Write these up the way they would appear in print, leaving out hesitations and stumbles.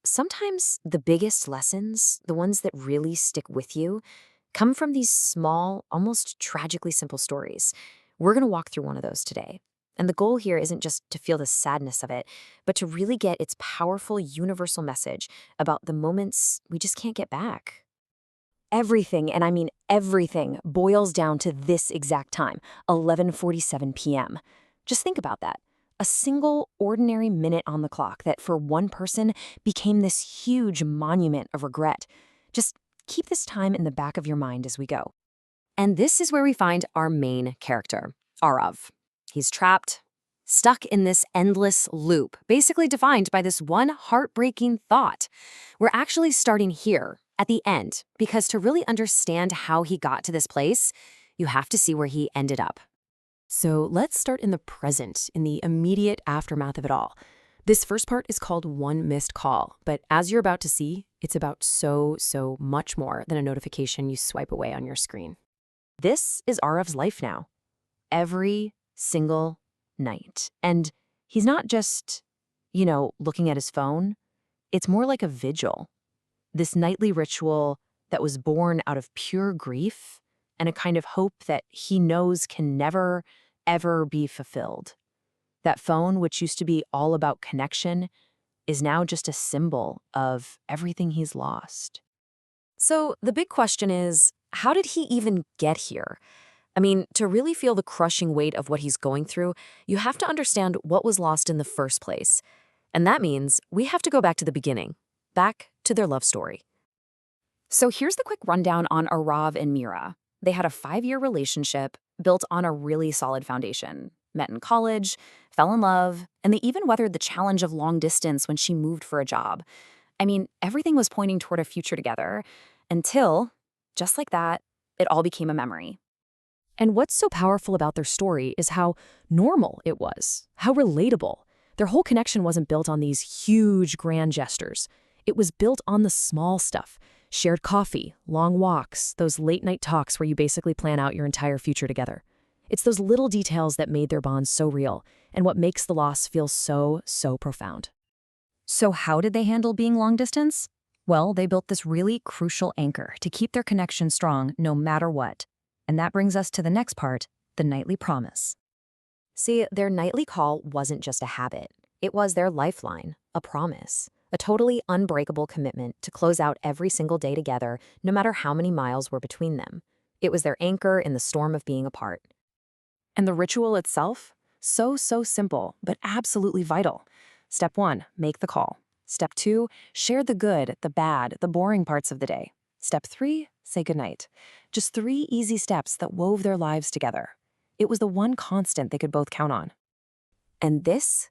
Sometimes the biggest lessons, the ones that really stick with you, come from these small, almost tragically simple stories. We're going to walk through one of those today. And the goal here isn't just to feel the sadness of it, but to really get its powerful universal message about the moments we just can't get back. Everything, and I mean everything, boils down to this exact time, 11:47 p.m. Just think about that. A single ordinary minute on the clock that for one person became this huge monument of regret. Just keep this time in the back of your mind as we go. And this is where we find our main character, Arav. He's trapped, stuck in this endless loop, basically defined by this one heartbreaking thought. We're actually starting here, at the end, because to really understand how he got to this place, you have to see where he ended up. So let's start in the present, in the immediate aftermath of it all. This first part is called One Missed Call, but as you're about to see, it's about so much more than a notification you swipe away on your screen. This is Arav's life now. Every single night. And he's not just, looking at his phone. It's more like a vigil. This nightly ritual that was born out of pure grief and a kind of hope that he knows can never, ever be fulfilled. That phone, which used to be all about connection, is now just a symbol of everything he's lost. So the big question is, how did he even get here? I mean, to really feel the crushing weight of what he's going through, you have to understand what was lost in the first place. And that means we have to go back to the beginning, back to their love story. So here's the quick rundown on Arav and Mira. They had a 5-year relationship built on a really solid foundation. Met in college, fell in love, and they even weathered the challenge of long distance when she moved for a job. I mean, everything was pointing toward a future together until, just like that, it all became a memory. And what's so powerful about their story is how normal it was, how relatable. Their whole connection wasn't built on these huge, grand gestures. It was built on the small stuff. Shared coffee, long walks, those late-night talks where you basically plan out your entire future together. It's those little details that made their bond so real, and what makes the loss feel so profound. So how did they handle being long distance? Well, they built this really crucial anchor to keep their connection strong no matter what. And that brings us to the next part, the nightly promise. See, their nightly call wasn't just a habit. It was their lifeline, a promise, a totally unbreakable commitment to close out every single day together, no matter how many miles were between them. It was their anchor in the storm of being apart. And the ritual itself? So simple, but absolutely vital. Step 1, make the call. Step 2, share the good, the bad, the boring parts of the day. Step 3, say goodnight. Just 3 easy steps that wove their lives together. It was the one constant they could both count on. And this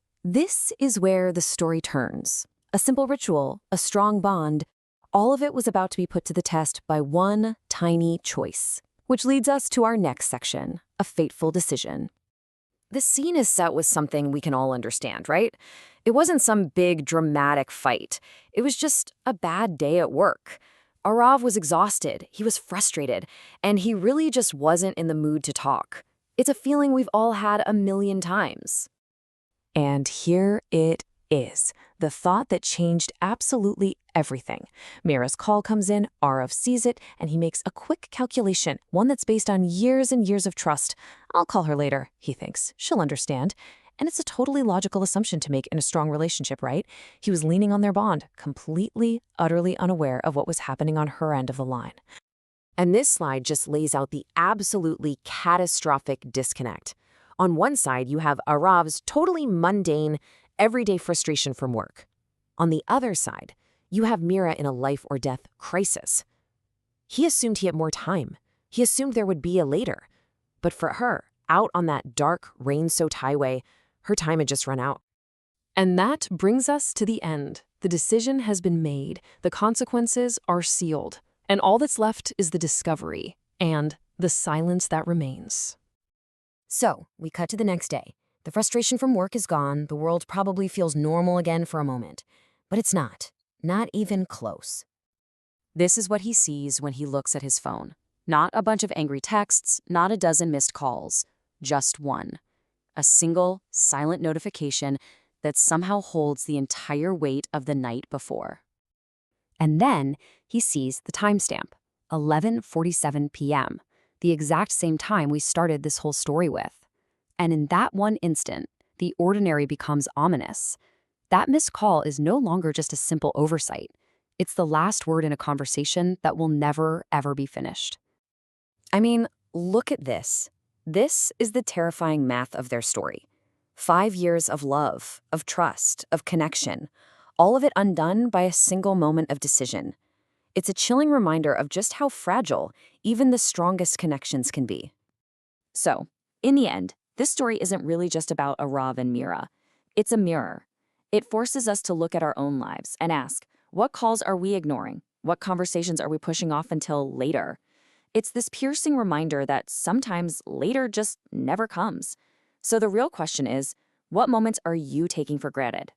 is where the story turns. A simple ritual, a strong bond, all of it was about to be put to the test by one tiny choice. Which leads us to our next section, a fateful decision. This scene is set with something we can all understand, right? It wasn't some big dramatic fight. It was just a bad day at work. Arav was exhausted, he was frustrated, and he really just wasn't in the mood to talk. It's a feeling we've all had a million times. And here it is, the thought that changed absolutely everything. Mira's call comes in, Arav sees it, and he makes a quick calculation, one that's based on years and years of trust. I'll call her later, he thinks. She'll understand. And it's a totally logical assumption to make in a strong relationship, right? He was leaning on their bond, completely, utterly unaware of what was happening on her end of the line. And this slide just lays out the absolutely catastrophic disconnect. On one side, you have Arav's totally mundane, everyday frustration from work. On the other side, you have Mira in a life or death crisis. He assumed he had more time. He assumed there would be a later. But for her, out on that dark, rain-soaked highway, her time had just run out. And that brings us to the end. The decision has been made. The consequences are sealed. And all that's left is the discovery and the silence that remains. So, we cut to the next day. The frustration from work is gone. The world probably feels normal again for a moment. But it's not. Not even close. This is what he sees when he looks at his phone. Not a bunch of angry texts, not a dozen missed calls. Just one. A single, silent notification that somehow holds the entire weight of the night before. And then he sees the timestamp, 11:47 p.m., the exact same time we started this whole story with. And in that one instant, the ordinary becomes ominous. That missed call is no longer just a simple oversight. It's the last word in a conversation that will never, ever be finished. I mean, look at this. This is the terrifying math of their story. 5 years of love, of trust, of connection, all of it undone by a single moment of decision. It's a chilling reminder of just how fragile even the strongest connections can be. So, in the end, this story isn't really just about Arav and Mira. It's a mirror. It forces us to look at our own lives and ask, what calls are we ignoring? What conversations are we pushing off until later? It's this piercing reminder that sometimes later just never comes. So the real question is, what moments are you taking for granted?